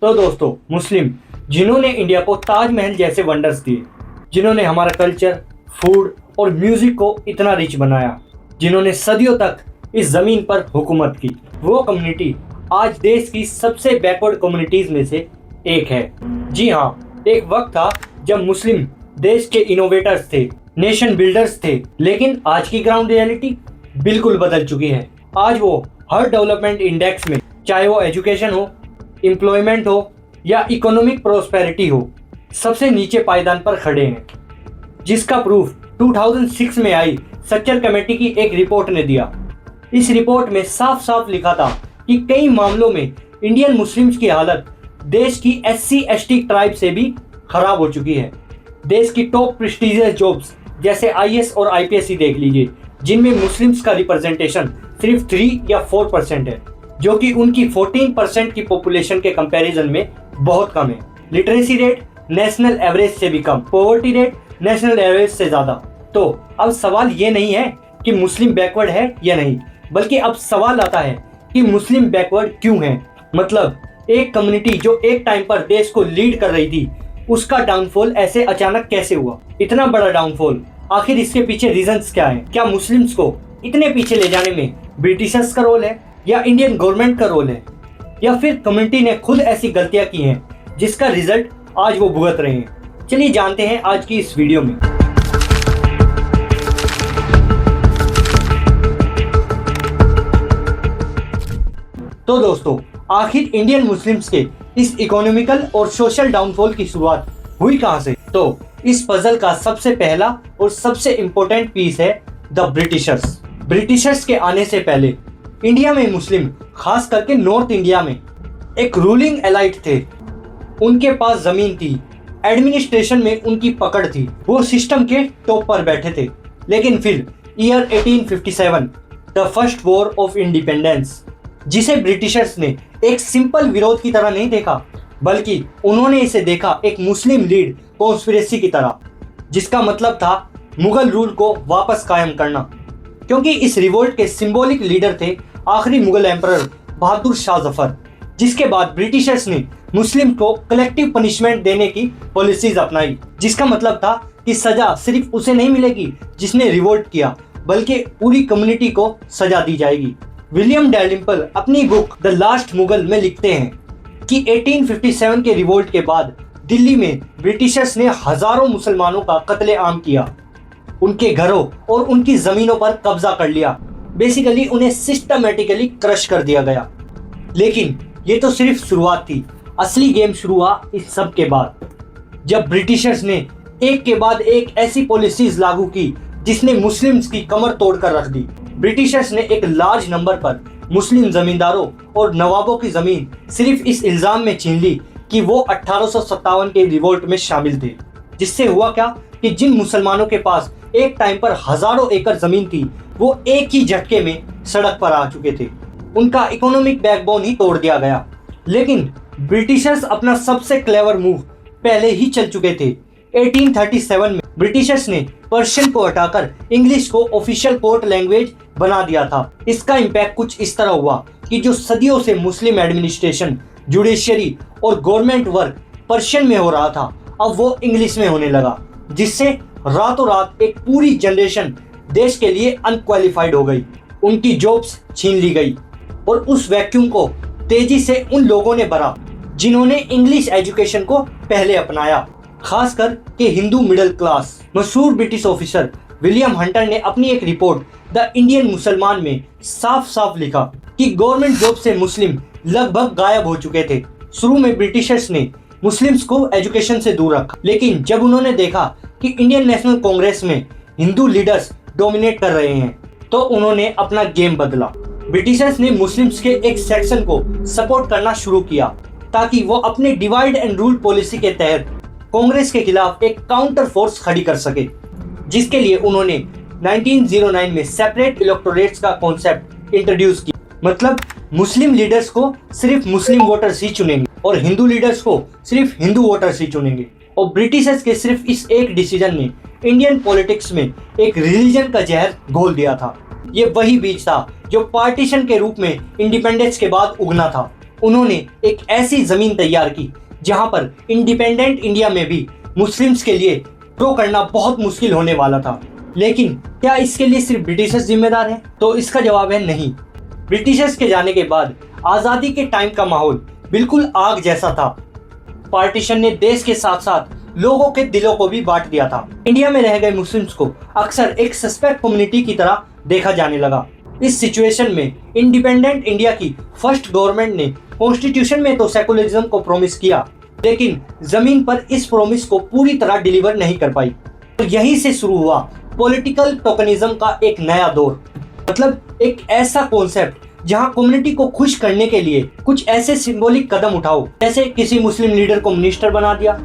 तो दोस्तों, मुस्लिम जिन्होंने इंडिया को ताजमहल जैसे वंडर्स दिए, जिन्होंने हमारा कल्चर, फूड और म्यूजिक को इतना रिच बनाया, जिन्होंने सदियों तक इस जमीन पर हुकूमत की, वो कम्युनिटी आज देश की सबसे बैकवर्ड कम्युनिटीज में से एक है। जी हाँ, एक वक्त था जब मुस्लिम देश के इनोवेटर्स थे, नेशन बिल्डर्स थे, लेकिन आज की ग्राउंड रियलिटी बिल्कुल बदल चुकी है। आज वो हर डेवलपमेंट इंडेक्स में, चाहे वो एजुकेशन हो, एम्प्लॉयमेंट हो या इकोनॉमिक प्रोस्पेरिटी हो, सबसे नीचे पायदान पर खड़े हैं, जिसका प्रूफ 2006 में आई सच्चर कमेटी की एक रिपोर्ट ने दिया। इस रिपोर्ट में साफ साफ लिखा था कि कई मामलों में इंडियन मुस्लिम्स की हालत देश की SC/ST ट्राइब से भी खराब हो चुकी है। देश की टॉप प्रेस्टीजियस जॉब्स जैसे IAS और IPS ही देख लीजिए, जिनमें मुस्लिम्स का रिप्रेजेंटेशन सिर्फ 3 या 4% है, जो कि उनकी 14% की पॉपुलेशन के कंपैरिजन में बहुत कम है। लिटरेसी रेट नेशनल एवरेज से भी कम, पॉवर्टी रेट नेशनल एवरेज से ज्यादा। तो अब सवाल ये नहीं है कि मुस्लिम बैकवर्ड है या नहीं, बल्कि अब सवाल आता है कि मुस्लिम बैकवर्ड क्यों है। मतलब एक कम्युनिटी जो एक टाइम पर देश को लीड कर रही थी, उसका डाउनफॉल ऐसे अचानक कैसे हुआ? इतना बड़ा डाउनफॉल, आखिर इसके पीछे रीजंस क्या है? क्या मुस्लिम्स को इतने पीछे ले जाने में ब्रिटिशर्स का रोल है, या इंडियन गवर्नमेंट का रोल है, या फिर कम्युनिटी ने खुद ऐसी गलतियां की हैं जिसका रिजल्ट आज वो भुगत रहे हैं? चलिए जानते हैं आज की इस वीडियो में। तो दोस्तों, आखिर इंडियन मुस्लिम्स के इस इकोनॉमिकल और सोशल डाउनफॉल की शुरुआत हुई कहां से? तो इस पजल का सबसे पहला और सबसे इंपॉर्टेंट पीस है द ब्रिटिशर्स। ब्रिटिशर्स के आने से पहले इंडिया में मुस्लिम, खास करके नॉर्थ इंडिया में, एक रूलिंग एलाइट थे। उनके पास जमीन थी, एडमिनिस्ट्रेशन में उनकी पकड़ थी, वो सिस्टम के टॉप पर बैठे थे। लेकिन फिर year 1857, the first war of independence, जिसे ब्रिटिशर्स ने एक सिंपल विरोध की तरह नहीं देखा, बल्कि उन्होंने इसे देखा एक मुस्लिम लीड कॉन्स्पिरेसी की तरह, जिसका मतलब था मुगल रूल को वापस कायम करना। क्योंकि इस रिवोल्ट के सिंबॉलिक लीडर थे आखिरी मुगल एम्परर बहादुर शाह जफर, जिसके बाद ब्रिटिशर्स ने मुस्लिम को कलेक्टिव पनिशमेंट देने की पॉलिसीज अपनाई, जिसका मतलब था कि सजा सिर्फ उसे नहीं मिलेगी जिसने रिवोल्ट किया, बल्कि पूरी कम्युनिटी को सजा दी जाएगी। विलियम डैलिम्पल अपनी बुक द लास्ट मुगल में लिखते हैं कि 1857 के रिवोल्ट के बाद दिल्ली में ब्रिटिशर्स ने हजारों मुसलमानों का कत्लेआम किया, उनके घरों और उनकी जमीनों पर कब्जा कर लिया। बेसिकली उन्हें सिस्टमैटिकली क्रश कर दिया गया। लेकिन ये तो सिर्फ शुरुआत थी, असली गेम शुरू हुआ इस सब के बाद, जब ब्रिटिशर्स ने एक के बाद एक ऐसी पॉलिसीज लागू की जिसने मुस्लिम्स की कमर तोड़कर रख दी। ब्रिटिशर्स ने एक लार्ज नंबर पर मुस्लिम जमींदारों और नवाबों की जमीन सिर्फ इस इल्जाम में छीन ली कि वो 1857 के रिवोल्ट में शामिल थे। जिससे हुआ क्या कि जिन मुसलमानों के पास एक टाइम पर हजारों एकड़ जमीन थी, वो एक ही झटके में सड़क पर आ चुके थे। उनका इकोनॉमिक बैकबोन ही तोड़ दिया गया। लेकिन ब्रिटिशर्स अपना सबसे क्लेवर मूव पहले ही चल चुके थे। 1837 में ब्रिटिशर्स ने पर्शियन को हटाकर इंग्लिश को ऑफिशियल कोर्ट लैंग्वेज बना दिया था। इसका इम्पैक्ट कुछ इस तरह हुआ कि जो सदियों से मुस्लिम एडमिनिस्ट्रेशन, जुडिशियरी और गवर्नमेंट वर्क पर्शियन में हो रहा था, अब वो इंग्लिश में होने लगा, जिससे रातों रात एक पूरी जनरेशन देश के लिए अनक्वालिफाइड हो गई, उनकी जॉब्स छीन ली गई। और उस वैक्यूम को तेजी से उन लोगों ने भरा जिन्होंने इंग्लिश एजुकेशन को पहले अपनाया, खासकर के हिंदू मिडिल क्लास। मशहूर ब्रिटिश ऑफिसर विलियम हंटर ने अपनी एक रिपोर्ट द इंडियन मुसलमान में साफ साफ लिखा कि गवर्नमेंट जॉब से मुस्लिम लगभग गायब हो चुके थे। शुरू में ब्रिटिशर्स ने मुस्लिम्स को एजुकेशन से दूर रखा, लेकिन जब उन्होंने देखा कि इंडियन नेशनल कांग्रेस में हिंदू लीडर्स डोमिनेट कर रहे हैं, तो उन्होंने अपना गेम बदला। ब्रिटिशर्स ने मुस्लिम्स के एक सेक्शन को सपोर्ट करना शुरू किया ताकि वो अपने डिवाइड एंड रूल पॉलिसी के तहत कांग्रेस के खिलाफ एक काउंटर फोर्स खड़ी कर सके, जिसके लिए उन्होंने 1909 में सेपरेट इलेक्टोरेट्स का कॉन्सेप्ट इंट्रोड्यूस किया। मतलब मुस्लिम लीडर्स को सिर्फ मुस्लिम वोटर्स ही चुनेंगे और हिंदू लीडर्स को सिर्फ हिंदू वोटर्स ही चुनेंगे। और ब्रिटिशर्स के सिर्फ इस एक डिसीजन ने इंडियन पॉलिटिक्स में एक रिलीजन का जहर घोल दिया था। ये वही बीज था जो पार्टीशन के रूप में इंडिपेंडेंस के बाद उगना था। उन्होंने एक ऐसी जमीन तैयार की जहां पर इंडिपेंडेंट इंडिया में भी मुस्लिम्स के लिए ग्रो करना बहुत मुश्किल होने वाला था। लेकिन क्या इसके लिए सिर्फ ब्रिटिशर्स जिम्मेदार हैं? तो इसका जवाब है नहीं। ब्रिटिशर्स के जाने के बाद आजादी के टाइम का माहौल बिल्कुल आग जैसा था। पार्टीशन ने देश के साथ साथ लोगों के दिलों को भी बांट दिया था। इंडिया में रह गए मुस्लिम्स को अक्सर एक सस्पेक्ट कम्युनिटी की तरह देखा जाने लगा। इस सिचुएशन में इंडिपेंडेंट इंडिया की फर्स्ट गवर्नमेंट ने कॉन्स्टिट्यूशन में तो सेकुलरिज्म को प्रॉमिस किया, लेकिन जमीन पर इस प्रॉमिस को पूरी तरह डिलीवर नहीं कर पाई। तो यहीं से शुरू हुआ पॉलिटिकल टोकनिज्म का एक नया दौर। मतलब एक ऐसा कॉन्सेप्ट जहां कम्युनिटी को खुश करने के लिए कुछ ऐसे सिंबॉलिक कदम उठाओ, जैसे किसी मुस्लिम लीडर को मिनिस्टर बना दिया,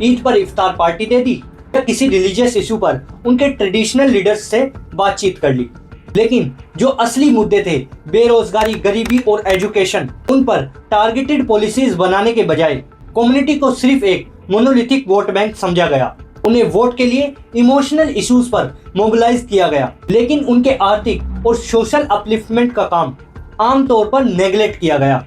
ईद पर इफ्तार पार्टी दे दी, या किसी रिलीजियस इशू पर उनके ट्रेडिशनल लीडर्स से बातचीत कर ली। लेकिन जो असली मुद्दे थे, बेरोजगारी, गरीबी और एजुकेशन, उन पर टारगेटेड पॉलिसीज बनाने के बजाय कम्युनिटी को सिर्फ एक मोनोलिथिक वोट बैंक समझा गया। उन्हें वोट के लिए इमोशनल इश्यूज पर मोबिलाइज किया गया, लेकिन उनके आर्थिक और सोशल अपलिफ्टमेंट का काम आमतौर पर नेग्लेक्ट किया गया।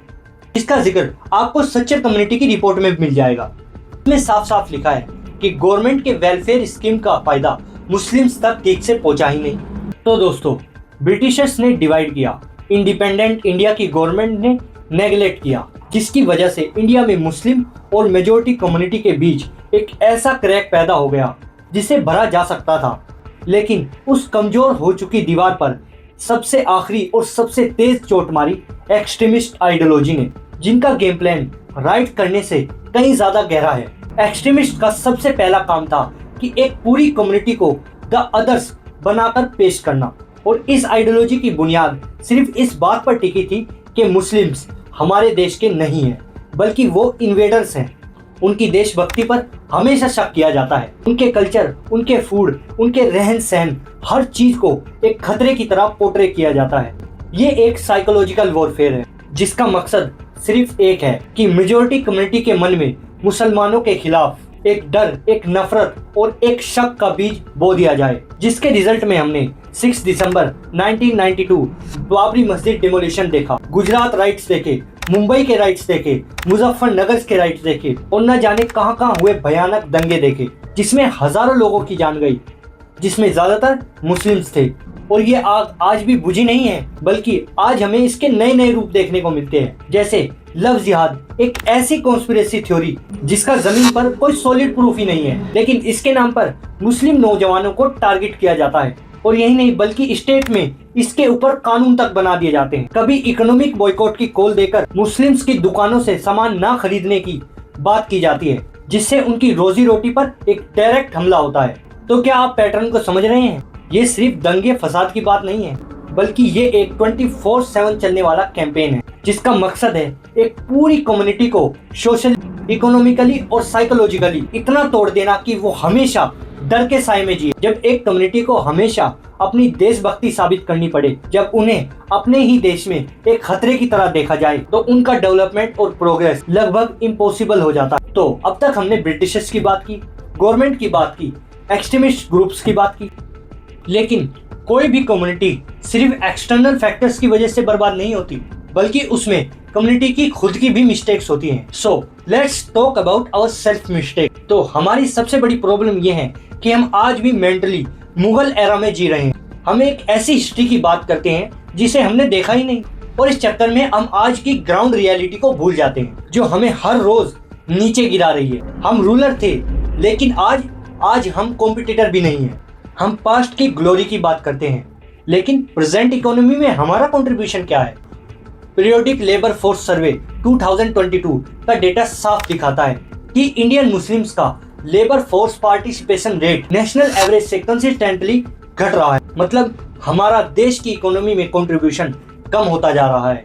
इसका जिक्र आपको सच्चर कम्युनिटी की रिपोर्ट में मिल जाएगा। इसमें साफ साफ लिखा है कि गवर्नमेंट के वेलफेयर स्कीम का फायदा मुस्लिम्स तक ठीक से पहुंचा ही नहीं। तो दोस्तों, ब्रिटिशर्स ने डिवाइड किया, इंडिपेंडेंट इंडिया की गवर्नमेंट ने नेग्लेक्ट किया, जिसकी वजह से इंडिया में मुस्लिम और मेजोरिटी कम्युनिटी के बीच एक ऐसा क्रैक पैदा हो गया जिसे भरा जा सकता था। लेकिन उस कमजोर हो चुकी दीवार पर सबसे आखिरी और सबसे तेज चोट मारी एक्सट्रीमिस्ट आइडियोलॉजी ने, जिनका गेम प्लान राइट करने से कहीं ज्यादा गहरा है। एक्सट्रीमिस्ट का सबसे पहला काम था कि एक पूरी कम्युनिटी को द अदर्स बनाकर पेश करना, और इस आइडियोलॉजी की बुनियाद सिर्फ इस बात पर टिकी थी कि मुस्लिम्स हमारे देश के नहीं हैं, बल्कि वो इन्वेडर्स हैं। उनकी देशभक्ति पर हमेशा शक किया जाता है। उनके कल्चर, उनके फूड, उनके रहन सहन, हर चीज को एक खतरे की तरह पोर्ट्रे किया जाता है। ये एक साइकोलॉजिकल वॉरफेयर है जिसका मकसद सिर्फ एक है कि मेजोरिटी कम्युनिटी के मन में मुसलमानों के खिलाफ एक डर, एक नफरत और एक शक का बीज बो दिया जाए, जिसके रिजल्ट में हमने 6 दिसंबर 1992 बाबरी मस्जिद डिमोलिशन देखा, गुजरात राइट्स देखे, मुंबई के राइट्स देखे, मुजफ्फरनगर के राइट्स देखे, और न जाने कहां कहां हुए भयानक दंगे देखे, जिसमें हजारों लोगों की जान गई, जिसमें ज्यादातर मुस्लिम्स थे। और ये आग आज भी बुझी नहीं है, बल्कि आज हमें इसके नए नए रूप देखने को मिलते हैं, जैसे लव जिहाद, एक ऐसी कॉन्स्पिरेसी थ्योरी जिसका जमीन पर कोई सॉलिड प्रूफ ही नहीं है, लेकिन इसके नाम पर मुस्लिम नौजवानों को टारगेट किया जाता है। और यही नहीं, बल्कि स्टेट में इसके ऊपर कानून तक बना दिए जाते हैं। कभी इकोनॉमिक बॉयकॉट की कॉल देकर मुस्लिम्स की दुकानों से सामान ना खरीदने की बात की जाती है, जिससे उनकी रोजी रोटी पर एक डायरेक्ट हमला होता है। तो क्या आप पैटर्न को समझ रहे हैं? ये सिर्फ दंगे फसाद की बात नहीं है, बल्कि ये एक 24/7 चलने वाला कैंपेन है, जिसका मकसद है एक पूरी कम्युनिटी को सोशल, इकोनॉमिकली और साइकोलॉजिकली इतना तोड़ देना कि वो हमेशा डर के साए में जिए। जब एक कम्युनिटी को हमेशा अपनी देशभक्ति साबित करनी पड़े, जब उन्हें अपने ही देश में एक खतरे की तरह देखा जाए, तो उनका डेवलपमेंट और प्रोग्रेस लगभग इम्पॉसिबल हो जाता है। तो अब तक हमने ब्रिटिशर्स की बात की, गवर्नमेंट की बात की, एक्सट्रीमिस्ट ग्रुप्स की बात की, लेकिन कोई भी कम्युनिटी सिर्फ एक्सटर्नल फैक्टर्स की वजह से बर्बाद नहीं होती, बल्कि उसमें कम्युनिटी की खुद की भी मिस्टेक्स होती हैं। So let's talk about our self mistake. तो हमारी सबसे बड़ी प्रॉब्लम ये है कि हम आज भी मेंटली मुगल एरा में जी रहे हैं। हम एक ऐसी हिस्ट्री की बात करते हैं जिसे हमने देखा ही नहीं, और इस चक्कर में हम आज की ग्राउंड रियलिटी को भूल जाते हैं, जो हमें हर रोज नीचे गिरा रही है। हम रूलर थे, लेकिन आज हम कॉम्पिटिटर भी नहीं है। हम पास्ट की ग्लोरी की बात करते हैं, लेकिन प्रेजेंट इकोनॉमी में हमारा कंट्रीब्यूशन क्या है? पीरियोडिक लेबर फोर्स सर्वे 2022 का डेटा साफ दिखाता है कि इंडियन मुस्लिम्स का labour force participation rate national average से कंसिस्टेंटली घट रहा है। मतलब हमारा देश की इकोनॉमी में कंट्रीब्यूशन कम होता जा रहा है।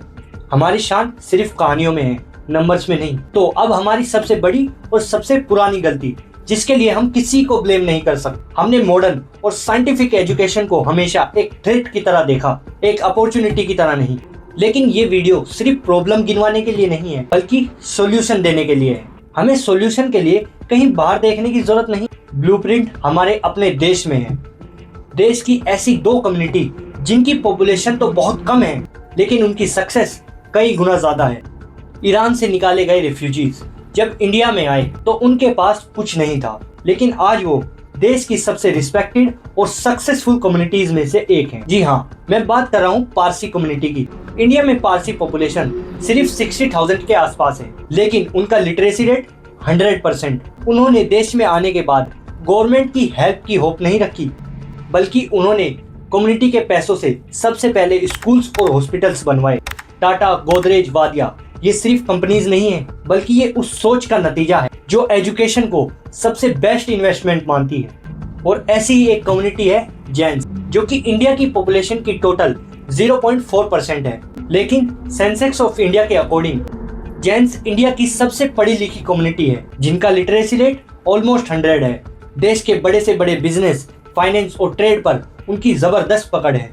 हमारी शान सिर्फ कहानियों में है, नंबर्स में नहीं। तो अब हमारी सबसे बड़ी और सबसे पुरानी गलती, जिसके लिए हम किसी को ब्लेम नहीं कर सकते, हमने मॉडर्न और साइंटिफिक एजुकेशन को हमेशा एक थ्रेट की तरह देखा, एक अपॉर्चुनिटी की तरह नहीं। लेकिन ये वीडियो सिर्फ प्रॉब्लम गिनवाने के लिए नहीं है, बल्कि सॉल्यूशन देने के लिए है। हमें सॉल्यूशन के लिए कहीं बाहर देखने की जरूरत नहीं, ब्लूप्रिंट हमारे अपने देश में है। देश की ऐसी 2 कम्युनिटी जिनकी पॉपुलेशन तो बहुत कम है, लेकिन उनकी सक्सेस कई गुना ज्यादा है। ईरान से निकाले गए रेफ्यूजीज जब इंडिया में आए तो उनके पास कुछ नहीं था, लेकिन आज वो देश की सबसे रिस्पेक्टेड और सक्सेसफुल कम्युनिटीज में से एक हैं। जी हाँ, मैं बात कर रहा हूँ पारसी कम्युनिटी की। इंडिया में पारसी पॉपुलेशन सिर्फ 60,000 के आसपास है, लेकिन उनका लिटरेसी रेट 100%। उन्होंने देश में आने के बाद गवर्नमेंट की हेल्प की होप नहीं रखी, बल्कि उन्होंने कम्युनिटी के पैसों से सबसे पहले स्कूल्स और हॉस्पिटल्स बनवाए। टाटा, गोदरेज, वादिया ये सिर्फ कंपनीज नहीं है, बल्कि ये उस सोच का नतीजा है जो एजुकेशन को सबसे बेस्ट इन्वेस्टमेंट मानती है। और ऐसी ही एक कम्युनिटी है जैन्स, जो कि इंडिया की पॉपुलेशन की टोटल 0.4% है, लेकिन सेंसेक्स ऑफ इंडिया के अकॉर्डिंग जैन्स इंडिया की सबसे पढ़ी लिखी कम्युनिटी है, जिनका लिटरेसी रेट ऑलमोस्ट 100 है। देश के बड़े से बड़े बिजनेस, फाइनेंस और ट्रेड पर उनकी जबरदस्त पकड़ है।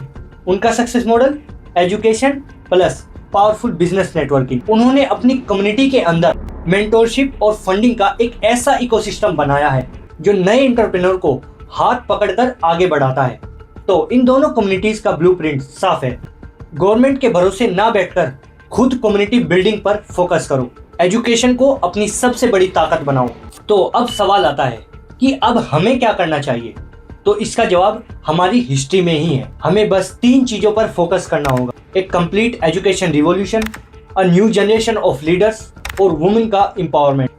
उनका success model education plus powerful business networking. उन्होंने अपनी कम्युनिटी के अंदर मेंटोरशिप और फंडिंग का एक ऐसा इकोसिस्टम बनाया है जो नए एंटरप्रेन्योर को हाथ पकड़कर आगे बढ़ाता है। तो इन दोनों कम्युनिटीज का ब्लूप्रिंट साफ है। गवर्नमेंट के भरोसे ना बैठकर खुद कम्युनिटी बिल्डिंग पर फोकस करो, एजुकेशन को अपनी सबसे बड़ी ताकत बनाओ। तो अब सवाल आता है कि अब हमें क्या करना चाहिए? तो इसका जवाब हमारी हिस्ट्री में ही है। हमें बस 3 चीजों पर फोकस करना होगा: एक complete education revolution, a new generation of leaders और वुमेन का एम्पावरमेंट।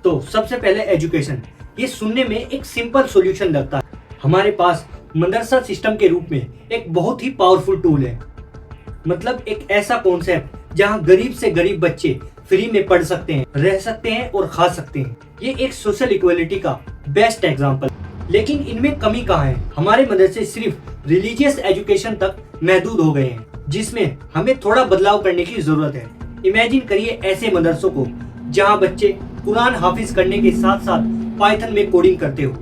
तो सबसे पहले एजुकेशन। ये सुनने में एक सिंपल सॉल्यूशन लगता है। हमारे पास मदरसा सिस्टम के रूप में एक बहुत ही पावरफुल टूल है, मतलब एक ऐसा कॉन्सेप्ट जहां गरीब से गरीब बच्चे फ्री में पढ़ सकते हैं, रह सकते हैं और खा सकते हैं। ये एक सोशल इक्वलिटी का बेस्ट एग्जाम्पल। लेकिन इनमें कमी कहाँ है? हमारे मदरसे सिर्फ रिलीजियस एजुकेशन तक महदूद हो गए हैं, जिसमें हमें थोड़ा बदलाव करने की जरूरत है। इमेजिन करिए ऐसे मदरसों को जहां बच्चे कुरान हाफिज करने के साथ साथ पाइथन में कोडिंग करते हो,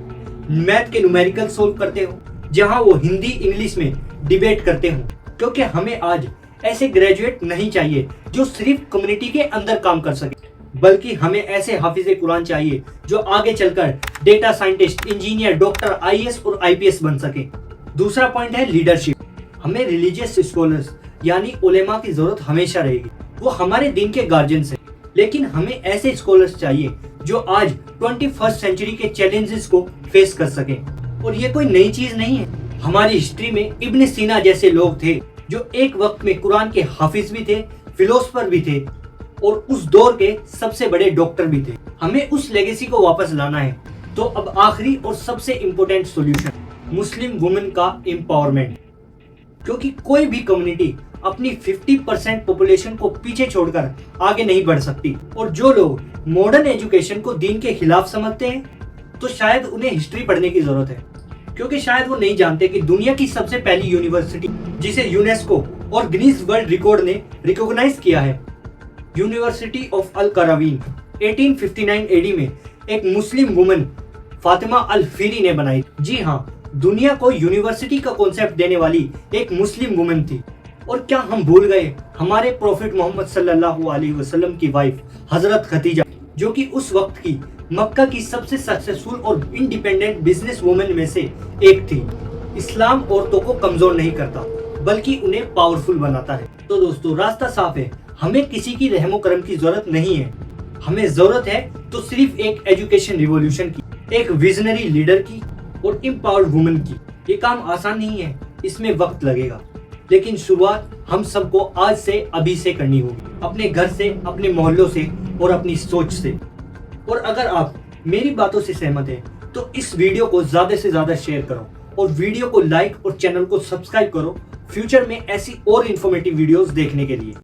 मैथ के न्यूमेरिकल सोल्व करते हो, जहां वो हिंदी इंग्लिश में डिबेट करते हो। क्योंकि हमें आज ऐसे ग्रेजुएट नहीं चाहिए जो सिर्फ कम्युनिटी के अंदर काम कर सके, बल्कि हमें ऐसे हाफिज कुरान चाहिए जो आगे चलकर data scientist, engineer, doctor, IAS और आईपीएस बन सके। दूसरा पॉइंट है लीडरशिप। हमें रिलीजियस स्कॉलर्स यानी उलेमा की जरूरत हमेशा रहेगी। वो हमारे दिन के गार्जियंस हैं, लेकिन हमें ऐसे स्कॉलर्स चाहिए जो आज 21st सेंचुरी के चैलेंजेस को फेस कर सके। और ये कोई नई चीज नहीं है। हमारी हिस्ट्री में इब्न सीना जैसे लोग थे जो एक वक्त में कुरान के हाफिज भी थे, फिलोसफर भी थे और उस दौर के सबसे बड़े डॉक्टर भी थे। हमें उस लेगेसी को वापस लाना है। तो अब आखिरी और सबसे इम्पोर्टेंट सॉल्यूशन, मुस्लिम वुमेन का एम्पावरमेंट। क्योंकि कोई भी कम्युनिटी अपनी 50% पॉपुलेशन को पीछे छोड़कर आगे नहीं बढ़ सकती। और जो लोग मॉडर्न एजुकेशन को दीन के खिलाफ समझते हैं, तो शायद उन्हें हिस्ट्री पढ़ने की जरूरत है, क्योंकि शायद वो नहीं जानते कि दुनिया की सबसे पहली यूनिवर्सिटी जिसे यूनेस्को और गिनीज वर्ल्ड रिकॉर्ड ने रिकॉग्नाइज किया है, यूनिवर्सिटी ऑफ अल करावीन 1859 एडी में एक मुस्लिम वुमन फातिमा अल फीरी ने बनाई। जी हाँ, दुनिया को यूनिवर्सिटी का कॉन्सेप्ट देने वाली एक मुस्लिम वुमन थी। और क्या हम भूल गए हमारे प्रॉफिट मोहम्मद सल्लल्लाहु अलैहि वसल्लम की वाइफ हजरत खदीजा, जो कि उस वक्त की मक्का की सबसे सक्सेसफुल और इंडिपेंडेंट बिजनेस वुमेन में से एक थी। इस्लाम औरतों को कमजोर नहीं करता, बल्कि उन्हें पावरफुल बनाता है। तो दोस्तों, रास्ता साफ है। हमें किसी की रहमो करम की जरूरत नहीं है। हमें जरूरत है तो सिर्फ एक एजुकेशन रिवॉल्यूशन की, एक विजनरी लीडर की और एम्पावर्ड वुमेन की। ये काम आसान नहीं है, इसमें वक्त लगेगा, लेकिन शुरुआत हम सबको आज से अभी से करनी होगी, अपने घर से, अपने मोहल्लों से और अपनी सोच से। और अगर आप मेरी बातों से सहमत हैं, तो इस वीडियो को ज्यादा से ज्यादा शेयर करो और वीडियो को लाइक और चैनल को सब्सक्राइब करो फ्यूचर में ऐसी और इन्फॉर्मेटिव वीडियोस देखने के लिए।